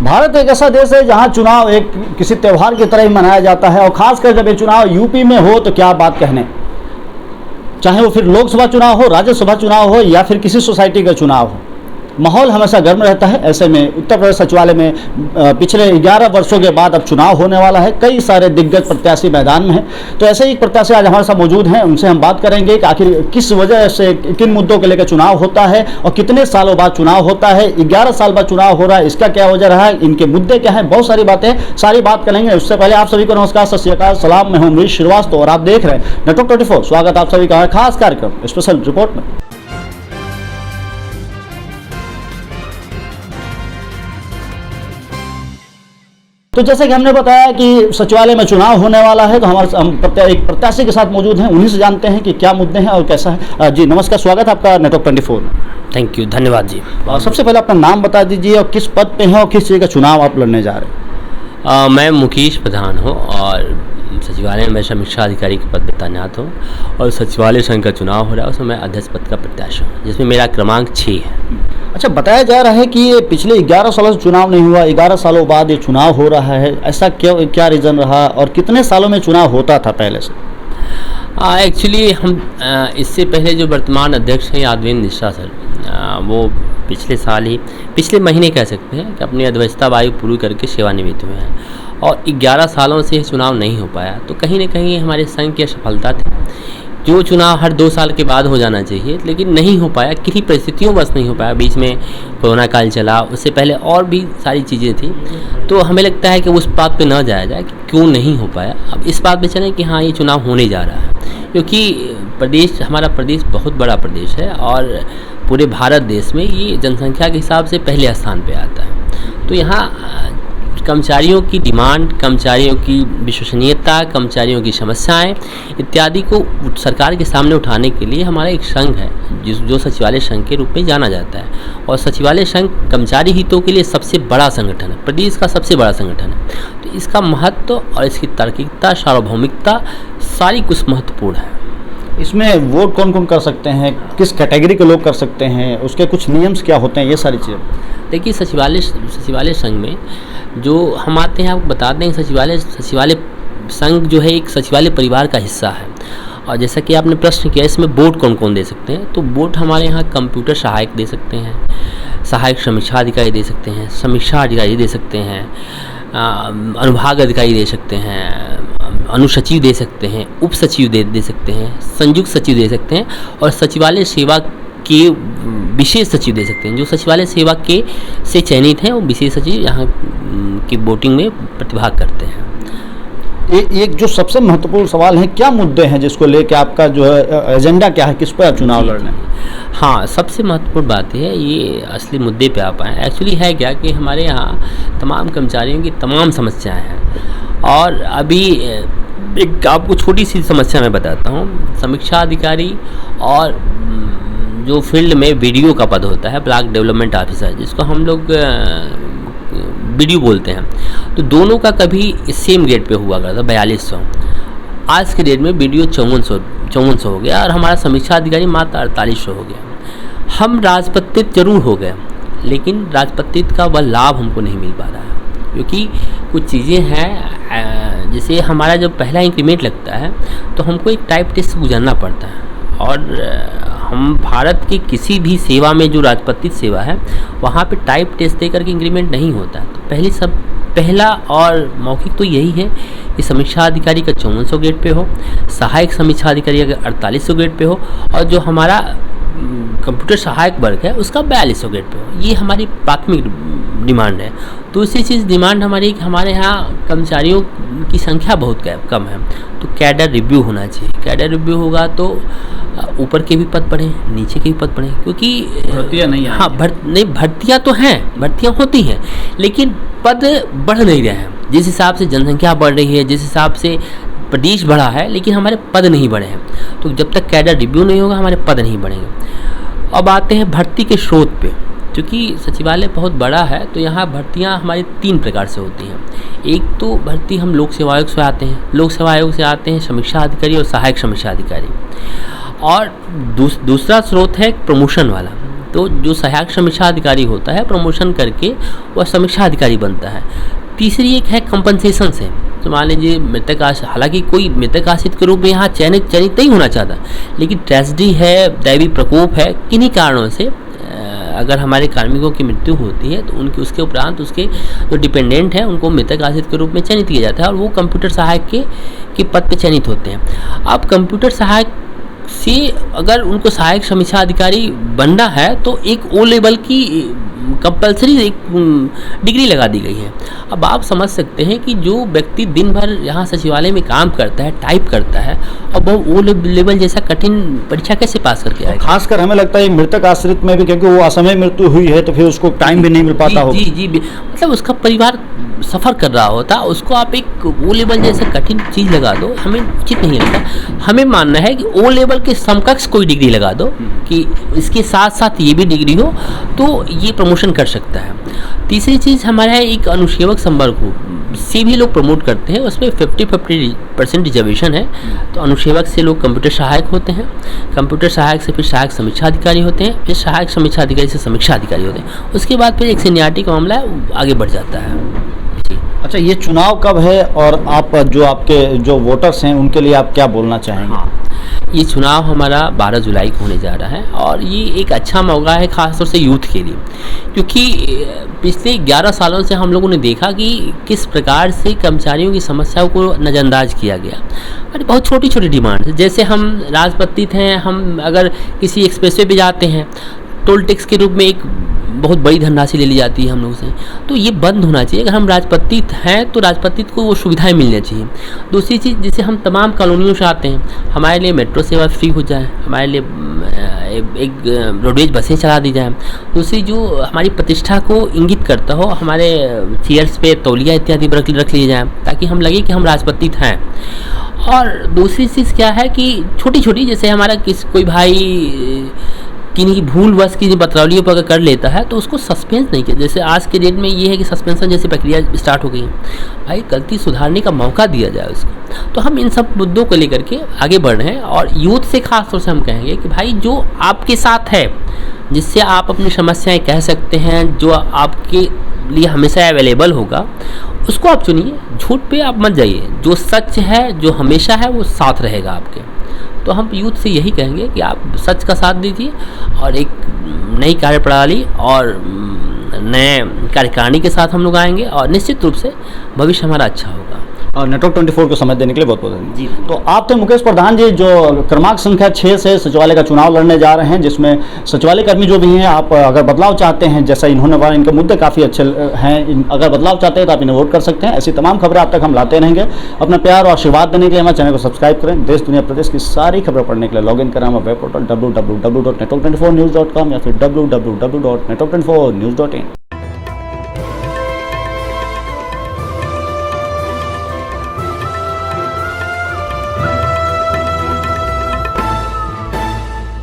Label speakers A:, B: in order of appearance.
A: भारत एक ऐसा देश है जहां चुनाव एक किसी त्यौहार की तरह ही मनाया जाता है, और खासकर जब ये चुनाव यूपी में हो तो क्या बात कहने। चाहे वो फिर लोकसभा चुनाव हो, राज्यसभा चुनाव हो या फिर किसी सोसाइटी का चुनाव हो, माहौल हमेशा गर्म रहता है। ऐसे में उत्तर प्रदेश सचिवालय में पिछले 11 वर्षों के बाद अब चुनाव होने वाला है। कई सारे दिग्गज प्रत्याशी मैदान में हैं। तो ऐसे ही एक प्रत्याशी आज हमारे साथ मौजूद हैं, उनसे हम बात करेंगे कि आखिर किस वजह से, किन मुद्दों को लेकर चुनाव होता है और कितने सालों बाद चुनाव होता है। 11 साल बाद चुनाव हो रहा है, इसका क्या वजह रहा है, इनके मुद्दे क्या हैं, बहुत सारी बातें, सारी बात करेंगे। उससे पहले आप सभी को नमस्कार, सत श्री अकाल, सलाम। मैं हूं अमरीश श्रीवास्तव और आप देख रहे हैं नेटवर्क 24। स्वागत आप सभी का खास कार्यक्रम स्पेशल रिपोर्ट में। तो जैसे कि हमने बताया कि सचिवालय में चुनाव होने वाला है, तो हम एक प्रत्याशी के साथ मौजूद हैं, उन्हीं से जानते हैं कि क्या मुद्दे हैं और कैसा है। जी नमस्कार, स्वागत है आपका नेटवर्क 24 में।
B: थैंक यू, धन्यवाद जी।
A: सबसे पहले अपना नाम बता दीजिए और किस पद पे हैं और किस चीज़ का चुनाव आप लड़ने जा रहे हैं।
B: मैं मुकेश प्रधान हूँ और सचिवालय में समीक्षा अधिकारी के पद पर तैनात हूँ और सचिवालय संघ का चुनाव हो रहा है, उसमें मैं अध्यक्ष पद का प्रत्याशी हूँ, जिसमें मेरा क्रमांक 6 है।
A: अच्छा, बताया जा रहा है कि ये पिछले 11 सालों से चुनाव नहीं हुआ, 11 सालों बाद ये चुनाव हो रहा है। ऐसा क्या रीज़न रहा और कितने सालों में चुनाव होता था पहले से?
B: एक्चुअली हम इससे पहले जो वर्तमान अध्यक्ष हैं यादवेंद्र मिश्रा सर, वो पिछले महीने कह सकते हैं कि अपनी अध्यक्षता वायु पूरी करके सेवानिवृत्त हुए हैं और 11 सालों से चुनाव नहीं हो पाया। तो कहीं ना कहीं हमारे संघ की असफलता थी। जो चुनाव हर 2 साल के बाद हो जाना चाहिए, लेकिन नहीं हो पाया, किन्हीं परिस्थितियों बस नहीं हो पाया। बीच में कोरोना काल चला, उससे पहले और भी सारी चीज़ें थी। तो हमें लगता है कि उस बात पे न जाया जाए कि क्यों नहीं हो पाया। अब इस बात पे चलें कि हाँ, ये चुनाव होने जा रहा है, क्योंकि हमारा प्रदेश बहुत बड़ा प्रदेश है और पूरे भारत देश में ये जनसंख्या के हिसाब से पहले स्थान पे आता है। तो यहाँ कर्मचारियों की डिमांड, कर्मचारियों की विश्वसनीयता, कर्मचारियों की समस्याएं इत्यादि को सरकार के सामने उठाने के लिए हमारा एक संघ है जो सचिवालय संघ के रूप में जाना जाता है। और सचिवालय संघ कर्मचारी हितों के लिए सबसे बड़ा संगठन है, प्रदेश का सबसे बड़ा संगठन है। तो इसका महत्व और इसकी तार्किकता, सार्वभौमिकता सारी कुछ महत्वपूर्ण है।
A: इसमें वोट कौन कौन कर सकते हैं, किस कैटेगरी के लोग कर सकते हैं, उसके कुछ नियम्स क्या होते हैं, ये सारी चीज़ें?
B: देखिए, सचिवालय संघ में जो हम आते हैं, आपको बता दें, सचिवालय संघ जो है एक सचिवालय परिवार का हिस्सा है। और जैसा कि आपने प्रश्न किया, इसमें वोट कौन कौन दे सकते हैं, तो वोट हमारे यहाँ कंप्यूटर सहायक दे सकते हैं, सहायक समीक्षा अधिकारी दे सकते हैं, समीक्षा अधिकारी दे सकते हैं, अनुभाग अधिकारी दे सकते हैं, अनुसचिव दे सकते हैं, उप सचिव दे सकते हैं, संयुक्त सचिव दे सकते हैं और सचिवालय सेवा के विशेष सचिव दे सकते हैं। जो सचिवालय सेवा के से चयनित हैं, वो विशेष सचिव यहाँ की वोटिंग में प्रतिभाग करते हैं।
A: एक जो सबसे महत्वपूर्ण सवाल है, क्या मुद्दे हैं जिसको लेकर आपका जो है एजेंडा क्या है, किस पर आप चुनाव लड़ने?
B: हाँ, सबसे महत्वपूर्ण बात है, ये असली मुद्दे पे आप आए। एक्चुअली है क्या कि हमारे यहाँ तमाम कर्मचारियों की तमाम समस्याएं हैं और अभी एक आपको छोटी सी समस्या मैं बताता हूँ। समीक्षा अधिकारी और जो फील्ड में बीडीओ का पद होता है, ब्लॉक डेवलपमेंट ऑफिसर, जिसको हम लोग बीडीओ बोलते हैं, तो दोनों का कभी सेम ग्रेड पे हुआ करता, 4200। आज के डेट में बीडीओ 5400 हो गया और हमारा समीक्षा अधिकारी मात्र 4800 हो गया। हम राजपत्रित जरूर हो गए, लेकिन राजपत्रित का वह लाभ हमको नहीं मिल पा रहा है, क्योंकि कुछ चीज़ें हैं, जैसे हमारा जब पहला इंक्रीमेंट लगता है तो हमको एक टाइप टेस्ट गुजरना पड़ता है और हम भारत की किसी भी सेवा में जो राजपत्रित सेवा है, वहाँ पे टाइप टेस्ट दे करके इंक्रीमेंट नहीं होता। तो पहला और मौखिक तो यही है कि समीक्षा अधिकारी का 5400 ग्रेड पे हो, सहायक समीक्षा अधिकारी का 4800 ग्रेड पे हो और जो हमारा कंप्यूटर सहायक वर्ग है उसका 4200 ग्रेड पे हो। ये हमारी प्राथमिक डिमांड है। दूसरी चीज़ डिमांड हमारी कि हमारे यहाँ कर्मचारियों की संख्या बहुत कम है, तो कैडर रिव्यू होना चाहिए। कैडर रिव्यू होगा तो ऊपर के भी पद बढ़ें, नीचे के भी पद बढ़ें, क्योंकि
A: भर्तियाँ नहीं,
B: हाँ भर्तियाँ तो हैं, भर्तियाँ होती हैं, लेकिन पद बढ़ नहीं रहे हैं। जिस हिसाब से जनसंख्या बढ़ रही है, जिस हिसाब से प्रदेश बढ़ा है, लेकिन हमारे पद नहीं बढ़े हैं। तो जब तक कैडर रिव्यू नहीं होगा, हमारे पद नहीं बढ़ेंगे। अब आते हैं भर्ती के स्रोत पे। क्योंकि सचिवालय बहुत बड़ा है, तो यहाँ भर्तियाँ हमारी 3 प्रकार से होती हैं। एक तो भर्ती हम लोक सेवा आयोग से आते हैं, लोक सेवा आयोग से आते हैं समीक्षा अधिकारी और सहायक समीक्षा अधिकारी। और दूसरा स्रोत है प्रमोशन वाला। तो जो सहायक समीक्षा अधिकारी होता है प्रमोशन करके वह समीक्षा अधिकारी बनता है। तीसरी एक है कंपनसेशन से, तो मान लीजिए मृतक आश्रित, हालांकि कोई मृतक आश्रित के रूप में यहाँ चयनित नहीं होना चाहता, लेकिन ट्रेजेडी है, दैवी प्रकोप है, किन्हीं कारणों से अगर हमारे कार्मिकों की मृत्यु होती है तो उसके उपरांत उसके जो डिपेंडेंट हैं उनको मृतक आश्रित के रूप में चयनित किया जाता है और वो कंप्यूटर सहायक के पद पे चयनित होते हैं। अब कंप्यूटर सहायक से अगर उनको सहायक समीक्षा अधिकारी बनना है तो एक ओ लेवल की कंपल्सरी एक डिग्री लगा दी गई है। अब आप समझ सकते हैं कि जो व्यक्ति दिन भर यहाँ सचिवालय में काम करता है, टाइप करता है, और वो ओ लेवल जैसा कठिन परीक्षा कैसे पास करके आएगा।
A: खासकर हमें लगता है मृतक आश्रित में भी, क्योंकि वो असमय मृत्यु हुई है तो फिर उसको टाइम भी नहीं मिल पाता हो।
B: जी, मतलब उसका परिवार सफ़र कर रहा होता, उसको आप एक ओ लेवल जैसा कठिन चीज़ लगा दो, हमें उचित नहीं लगता। हमें मानना है कि ओ लेवल के समकक्ष कोई डिग्री लगा दो कि इसके साथ साथ ये भी डिग्री हो तो ये प्रमोशन कर सकता है। तीसरी चीज़ हमारा है एक अनुसेवक संवर्ग हो, से भी लोग प्रमोट करते हैं, उसमें 50% रिजर्वेशन है। तो अनुसेवक से लोग कंप्यूटर सहायक होते हैं, कंप्यूटर सहायक से फिर सहायक समीक्षा अधिकारी होते हैं, फिर सहायक समीक्षा अधिकारी से समीक्षा अधिकारी होते हैं, उसके बाद फिर एक सीनियरिटी का मामला है आगे बढ़ जाता है।
A: अच्छा, ये चुनाव कब है और आप जो आपके जो वोटर्स हैं उनके लिए आप क्या बोलना चाहेंगे?
B: हाँ, ये चुनाव हमारा 12 जुलाई को होने जा रहा है और ये एक अच्छा मौका है खासतौर से यूथ के लिए, क्योंकि पिछले 11 सालों से हम लोगों ने देखा कि किस प्रकार से कर्मचारियों की समस्याओं को नज़रअंदाज किया गया। और बहुत छोटी छोटी डिमांड, जैसे हम राजपत्रित हैं, हम अगर किसी एक्सप्रेसवे पे जाते हैं टोल टैक्स के रूप में एक बहुत बड़ी धनराशि ले ली जाती है हम लोगों से, तो ये बंद होना चाहिए। अगर हम राजपत्रित हैं तो राजपत्रित को वो सुविधाएं मिलनी चाहिए। दूसरी चीज़, जैसे हम तमाम कॉलोनियों से आते हैं, हमारे लिए मेट्रो सेवा फ्री हो जाए, हमारे लिए एक रोडवेज बसें चला दी जाए। दूसरी जो हमारी प्रतिष्ठा को इंगित करता हो, हमारे चेयर्स पे तौलिया इत्यादि रख लिए जाए ताकि हम लगे कि हम राजपत्रित हैं। और दूसरी चीज़ क्या है कि छोटी छोटी, जैसे हमारा कोई भाई किन्हीं भूलवश की बतरौलियों पर अगर कर लेता है तो उसको सस्पेंस नहीं किया। जैसे आज के डेट में ये है कि सस्पेंशन जैसी प्रक्रिया स्टार्ट हो गई है, भाई गलती सुधारने का मौका दिया जाए उसको। तो हम इन सब मुद्दों को लेकर के आगे बढ़ रहे हैं और यूथ से खास तौर से हम कहेंगे कि भाई जो आपके साथ है, जिससे आप अपनी समस्याएं कह सकते हैं, जो आपके लिए हमेशा अवेलेबल होगा, उसको आप चुनिए। झूठ पे आप मत जाइए, जो सच है, जो हमेशा है, वो साथ रहेगा आपके। तो हम यूथ से यही कहेंगे कि आप सच का साथ दीजिए और एक नई कार्यप्रणाली और नए कार्यकारिणी के साथ हम लोग आएंगे और निश्चित रूप से भविष्य हमारा अच्छा होगा।
A: और नेटवर्क 24 को समय देने के लिए बहुत बहुत धन्यवाद।
B: जी।
A: तो आप थे मुकेश प्रधान जी, जो क्रमांक संख्या 6 से सचिवालय का चुनाव लड़ने जा रहे हैं, जिसमें सचिवालय कर्मी जो भी हैं, आप अगर बदलाव चाहते हैं, जैसा इन्होंने बोला, इनके मुद्दे काफ़ी अच्छे हैं, अगर बदलाव चाहते हैं तो आप इन्हें वोट कर सकते हैं। ऐसी तमाम खबरें आप तक हम लाते रहेंगे। अपना प्यार और आशीर्वाद देने के लिए हमारे चैनल को सब्सक्राइब करें। देश दुनिया प्रदेश की सारी खबरें पढ़ने के लिए लॉग इन करें हमारे वेब पोर्टल www.network24news.com या फिर www.network24news.in।